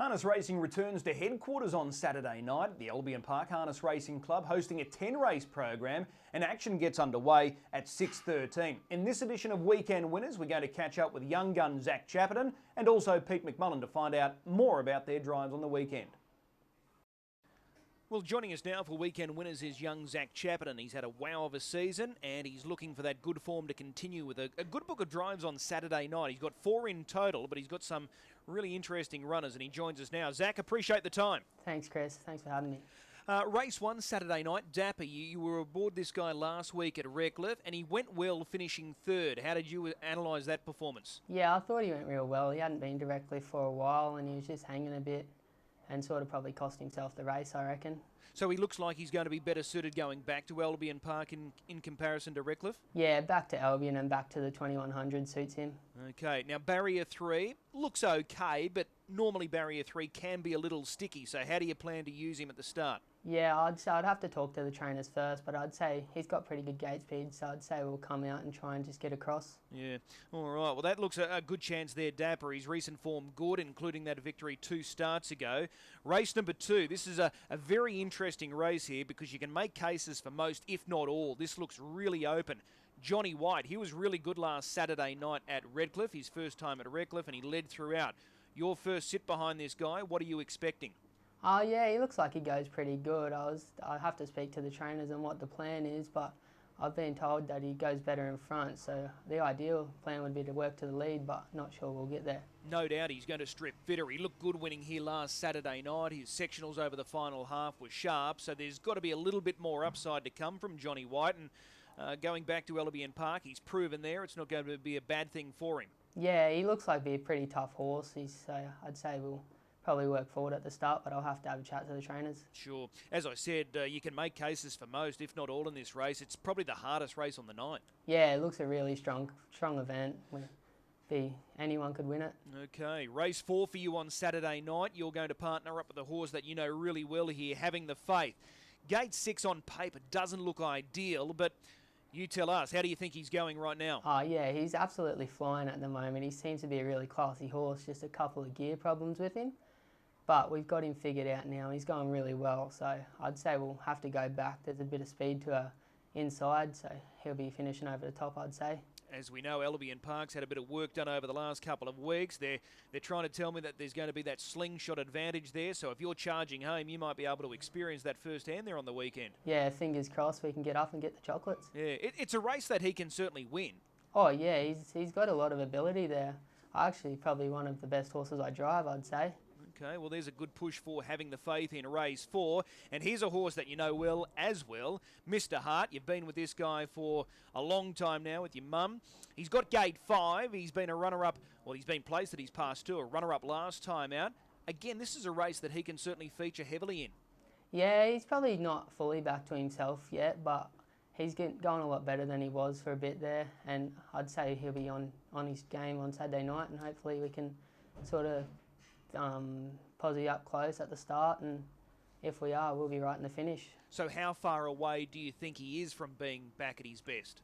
Harness Racing returns to headquarters on Saturday night at the Albion Park Harness Racing Club, hosting a 10-race program, and action gets underway at 6:13. In this edition of Weekend Winners, we're going to catch up with young gun Zach Chapperton and also Pete McMullen to find out more about their drives on the weekend. Well, joining us now for Weekend Winners is young Zach Chapperton. He's had a wow of a season and he's looking for that good form to continue with a good book of drives on Saturday night. He's got 4 in total, but he's got some really interesting runners and he joins us now. Zach, appreciate the time. Thanks, Chris. Thanks for having me. Race 1 Saturday night, Dapper. You were aboard this guy last week at Redcliffe and he went well, finishing 3rd. How did you analyse that performance? Yeah, I thought he went real well. He hadn't been to Redcliffe for a while and he was just hanging a bit and sort of probably cost himself the race, I reckon. So he looks like he's going to be better suited going back to Albion Park in comparison to Redcliffe? Yeah, back to Albion and back to the 2100 suits him. Okay, now Barrier 3 looks okay, but normally Barrier 3 can be a little sticky, so how do you plan to use him at the start? Yeah, I'd have to talk to the trainers first, but I'd say he's got pretty good gate speed, so I'd say we'll come out and try and just get across. Yeah, all right. Well, that looks a good chance there, Dapper. His recent form good, including that victory 2 starts ago. Race number 2. This is a very interesting race here because you can make cases for most, if not all. This looks really open. Johnny White, he was really good last Saturday night at Redcliffe, his first time at Redcliffe, and he led throughout. Your first sit behind this guy, what are you expecting? Yeah, he looks like he goes pretty good. I have to speak to the trainers on what the plan is, but I've been told that he goes better in front, so the ideal plan would be to work to the lead, but not sure we'll get there. No doubt he's going to strip fitter. He looked good winning here last Saturday night. His sectionals over the final half were sharp, so there's got to be a little bit more upside to come from Johnny White, and going back to Albion Park, he's proven there it's not going to be a bad thing for him. Yeah, he looks like be a pretty tough horse. I'd say we'll probably work forward at the start, but I'll have to have a chat to the trainers. Sure. As I said, you can make cases for most, if not all, in this race. It's probably the hardest race on the night. Yeah, it looks a really strong event. Anyone could win it. Okay, race 4 for you on Saturday night. You're going to partner up with a horse that you know really well here, Having the Faith. Gate 6 on paper doesn't look ideal, but you tell us, how do you think he's going right now? Yeah, he's absolutely flying at the moment. He seems to be a really classy horse, just a couple of gear problems with him. But we've got him figured out now. He's going really well, so I'd say we'll have to go back. There's a bit of speed to our inside, so he'll be finishing over the top, I'd say. As we know, Albion Park's had a bit of work done over the last couple of weeks. They're trying to tell me that there's going to be that slingshot advantage there, so if you're charging home, you might be able to experience that firsthand there on the weekend. Yeah, fingers crossed we can get up and get the chocolates. Yeah, it's a race that he can certainly win. Oh yeah, he's got a lot of ability there. Actually, probably one of the best horses I drive, I'd say. Okay, well, there's a good push for Having the Faith in race 4. And here's a horse that you know well as well, Mr. Hart. You've been with this guy for a long time now with your mum. He's got gate 5. He's been a runner-up. Well, he's been placed at his past 2, a runner-up last time out. Again, this is a race that he can certainly feature heavily in. Yeah, he's probably not fully back to himself yet, but he's going a lot better than he was for a bit there. And I'd say he'll be on his game on Saturday night, and hopefully we can sort of posse up close at the start, and if we are, we'll be right in the finish. So how far away do you think he is from being back at his best?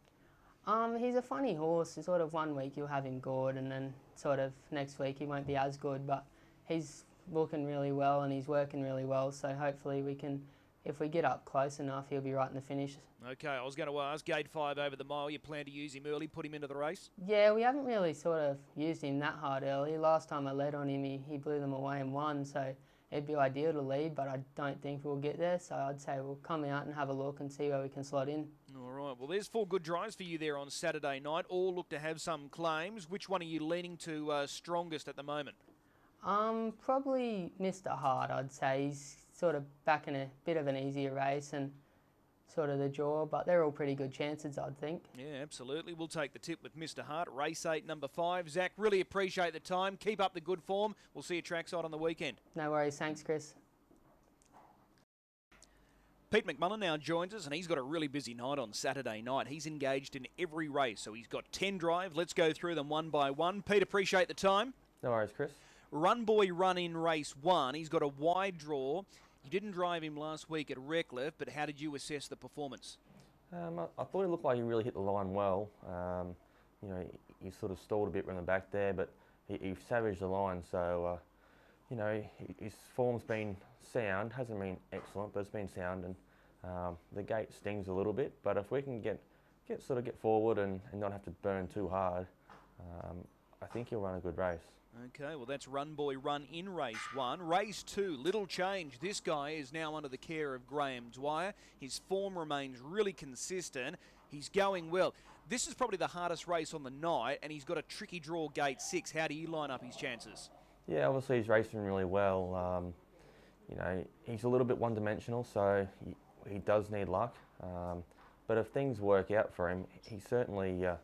He's a funny horse. Sort of one week you'll have him good, and then sort of next week he won't be as good, but he's looking really well and he's working really well, so hopefully we can, if we get up close enough, he'll be right in the finish. Okay, I was going to ask, gate 5 over the mile, you plan to use him early, put him into the race? Yeah, we haven't really sort of used him that hard early. Last time I led on him, he blew them away and won, so it'd be ideal to lead, but I don't think we'll get there, so I'd say we'll come out and have a look and see where we can slot in. All right, well, there's 4 good drives for you there on Saturday night. All look to have some claims. Which one are you leaning to strongest at the moment? Probably Mr. Hart, I'd say. He's sort of back in a bit of an easier race and sort of the draw, but they're all pretty good chances, I'd think. Yeah, absolutely. We'll take the tip with Mr. Hart. Race 8, number 5. Zach, really appreciate the time. Keep up the good form. We'll see you trackside on the weekend. No worries. Thanks, Chris. Pete McMullen now joins us, and he's got a really busy night on Saturday night. He's engaged in every race, so he's got 10 drives. Let's go through them one by one. Pete, appreciate the time. No worries, Chris. Run Boy Run in race 1. He's got a wide draw. You didn't drive him last week at Redcliffe, but how did you assess the performance? I thought it looked like he really hit the line well. You know, he sort of stalled a bit around the back there, but he savaged the line, so you know, his form's been sound, hasn't been excellent, but it's been sound, and the gate stings a little bit. But if we can get forward and not have to burn too hard, I think he'll run a good race. Okay, well that's Run Boy Run in race 1. Race 2, little change. This guy is now under the care of Graham Dwyer. His form remains really consistent. He's going well. This is probably the hardest race on the night, and he's got a tricky draw gate 6. How do you line up his chances? Yeah, obviously he's racing really well. You know, he's a little bit one-dimensional, so he does need luck. But if things work out for him, he certainly, you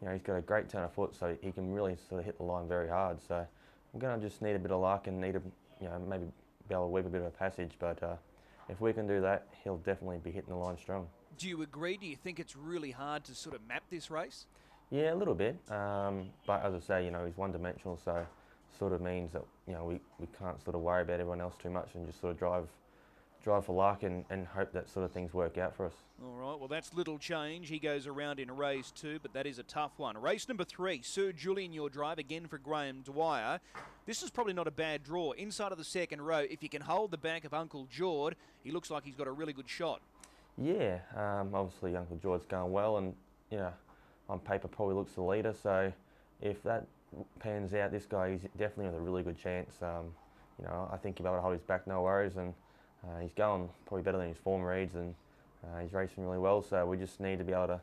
know, he's got a great turn of foot, so he can really sort of hit the line very hard. So I'm going to just need a bit of luck and need to, you know, maybe be able to weave a bit of a passage. But if we can do that, he'll definitely be hitting the line strong. Do you agree? Do you think it's really hard to sort of map this race? Yeah, a little bit. But as I say, you know, he's one-dimensional, so sort of means that, you know, we can't sort of worry about everyone else too much and just sort of drive for luck and hope that sort of things work out for us. All right, well, that's little change. He goes around in race 2, but that is a tough one. Race number 3, Sir Julian, your drive, again for Graham Dwyer. This is probably not a bad draw. Inside of the second row, if you can hold the back of Uncle Jord, he looks like he's got a really good shot. Yeah, obviously Uncle Jord's going well, and, you know, on paper probably looks the leader, so if that pans out, this guy is definitely with a really good chance. You know, I think he'll be able to hold his back, no worries, and he's going probably better than his form reads, and he's racing really well, so we just need to be able to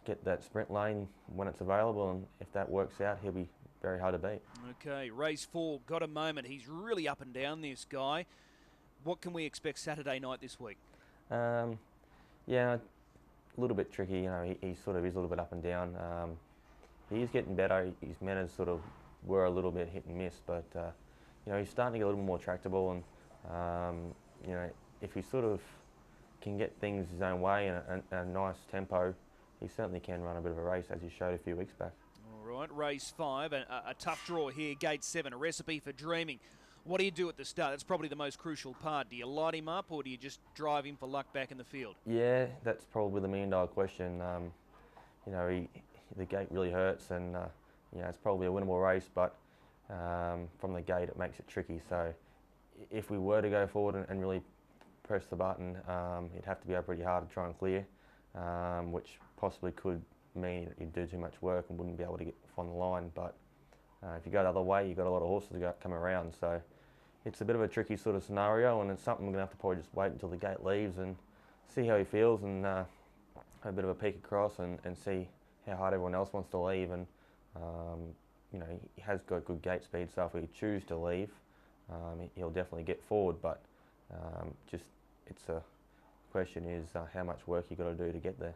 get that sprint lane when it's available, and if that works out, he'll be very hard to beat. Okay, race 4, got a moment. He's really up and down, this guy. What can we expect Saturday night this week? Yeah, a little bit tricky, you know, he sort of is a little bit up and down. He is getting better. His manners sort of were a little bit hit and miss, but you know, he's starting to get a little more tractable, and you know, if he sort of can get things his own way and a nice tempo, he certainly can run a bit of a race, as he showed a few weeks back. All right, race 5, a tough draw here, gate 7, a recipe for dreaming. What do you do at the start? That's probably the most crucial part. Do you light him up, or do you just drive him for luck back in the field? Yeah, that's probably the million-dollar question. You know, the gate really hurts, and you know, it's probably a winnable race, but from the gate it makes it tricky. So if we were to go forward and really press the button, it'd have to be pretty hard to try and clear, which possibly could mean you'd do too much work and wouldn't be able to get on the line. But if you go the other way, you've got a lot of horses to come around. So it's a bit of a tricky sort of scenario, and it's something we're going to have to probably just wait until the gate leaves and see how he feels, and have a bit of a peek across and see how hard everyone else wants to leave. And you know, he has got good gate speed, so if we choose to leave, he'll definitely get forward. But just it's a question is how much work you got to do to get there.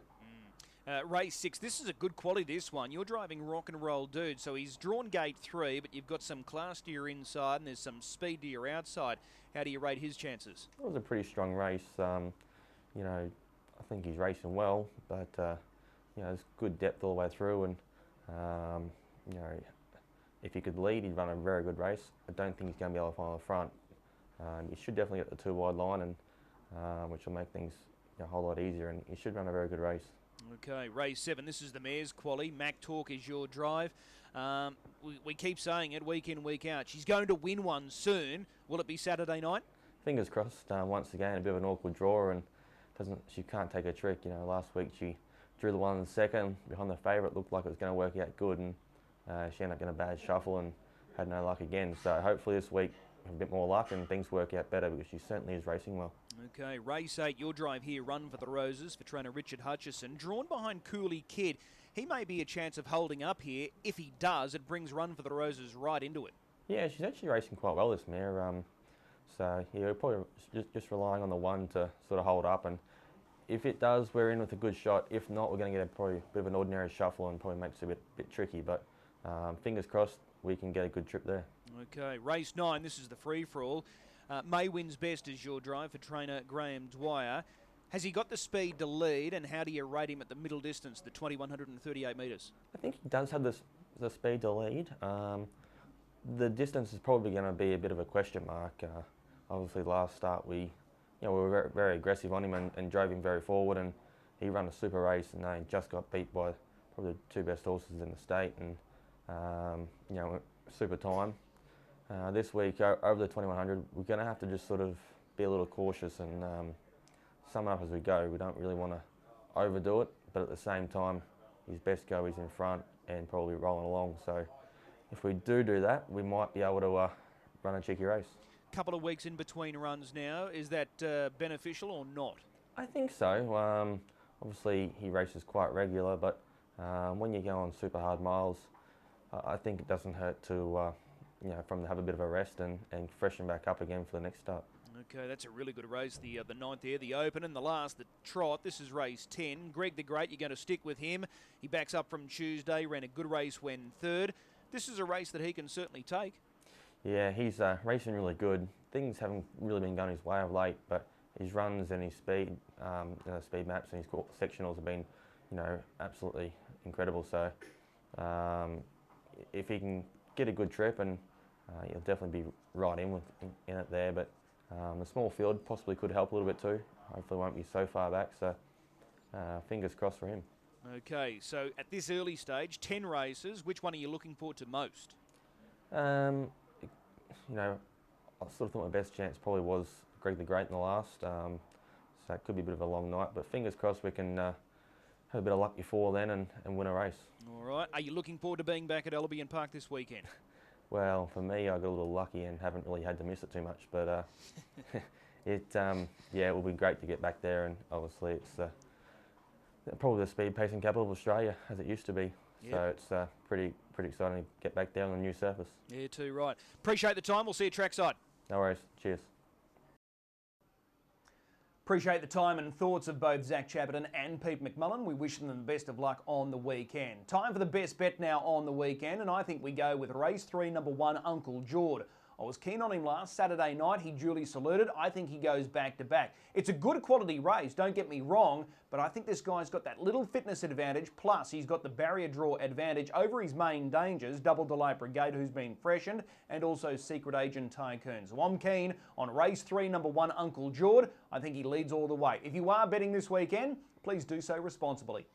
Race 6, this is a good quality, this one. You're driving Rock and Roll Dude, so he's drawn gate 3, but you've got some class to your inside and there's some speed to your outside. How do you rate his chances? It was a pretty strong race. You know, I think he's racing well, but you know, there's good depth all the way through, and you know, if he could lead, he'd run a very good race. I don't think he's going to be able to find the front. He should definitely get the 2 wide line, and which will make things, you know, a whole lot easier, and he should run a very good race. Okay, race 7, this is the mare's quality. Mac Talk is your drive. We keep saying it week in, week out. She's going to win one soon. Will it be Saturday night? Fingers crossed. Once again, a bit of an awkward draw, and she can't take a trick. You know, last week she drew the one in the second behind the favourite. Looked like it was going to work out good, and she ended up getting a bad shuffle and had no luck again. So hopefully this week have a bit more luck and things work out better, because she certainly is racing well. Okay, race 8, your drive here, Run for the Roses for trainer Richard Hutchison. Drawn behind Cooley Kid. He may be a chance of holding up here. If he does, it brings Run for the Roses right into it. Yeah, she's actually racing quite well, this mare. So yeah, we're probably just relying on the one to sort of hold up, and if it does, we're in with a good shot. If not, we're going to get probably a bit of an ordinary shuffle and probably makes it a bit tricky, but fingers crossed we can get a good trip there. Okay, race 9, this is the free-for-all. May Wins Best is your drive for trainer Graham Dwyer. Has he got the speed to lead, and how do you rate him at the middle distance, the 2,138 metres? I think he does have the speed to lead. The distance is probably going to be a bit of a question mark. Obviously, last start we were very, very aggressive on him and drove him very forward, and he ran a super race, and he just got beat by probably the 2 best horses in the state, and you know, super time. This week over the 2100, we're going to have to just sort of be a little cautious and sum it up as we go. We don't really want to overdo it, but at the same time, his best go is in front and probably rolling along. So if we do that, we might be able to run a cheeky race. Couple of weeks in between runs now. Is that beneficial or not? I think so. Obviously, he races quite regular, but when you go on super hard miles, I think it doesn't hurt to have a bit of a rest and freshen back up again for the next start. Okay, that's a really good race, the ninth there, the Open, and the last, the Trot. This is race 10. Greg the Great, you're going to stick with him. He backs up from Tuesday, ran a good race when third. This is a race that he can certainly take. Yeah, he's racing really good. Things haven't really been going his way of late, but his runs and his speed, speed maps and his sectionals have been, absolutely incredible. So if he can get a good trip, and he'll definitely be right in it there. But the small field possibly could help a little bit too. Hopefully won't be so far back, so fingers crossed for him. Okay, so at this early stage, 10 races, which one are you looking forward to most? I sort of thought my best chance probably was Greg the Great in the last, so it could be a bit of a long night, but fingers crossed we can have a bit of luck before then and win a race. All right, are you looking forward to being back at Albion Park this weekend? Well, for me, I got a little lucky and haven't really had to miss it too much. But it will be great to get back there, and obviously it's probably the speed pacing capital of Australia as it used to be. Yep. So it's pretty exciting to get back there on the new surface. Yeah, too right. Appreciate the time. We'll see you trackside. No worries. Cheers. Appreciate the time and thoughts of both Zach Chapperton and Pete McMullen. We wish them the best of luck on the weekend. Time for the best bet now on the weekend, and I think we go with race 3, number 1, Uncle Jord. I was keen on him last Saturday night. He duly saluted. I think he goes back to back. It's a good quality race, don't get me wrong, but I think this guy's got that little fitness advantage, plus he's got the barrier draw advantage over his main dangers, Double Delay Brigade, who's been freshened, and also Secret Agent Tycoon. So I'm keen on race 3, number 1, Uncle Jord. I think he leads all the way. If you are betting this weekend, please do so responsibly.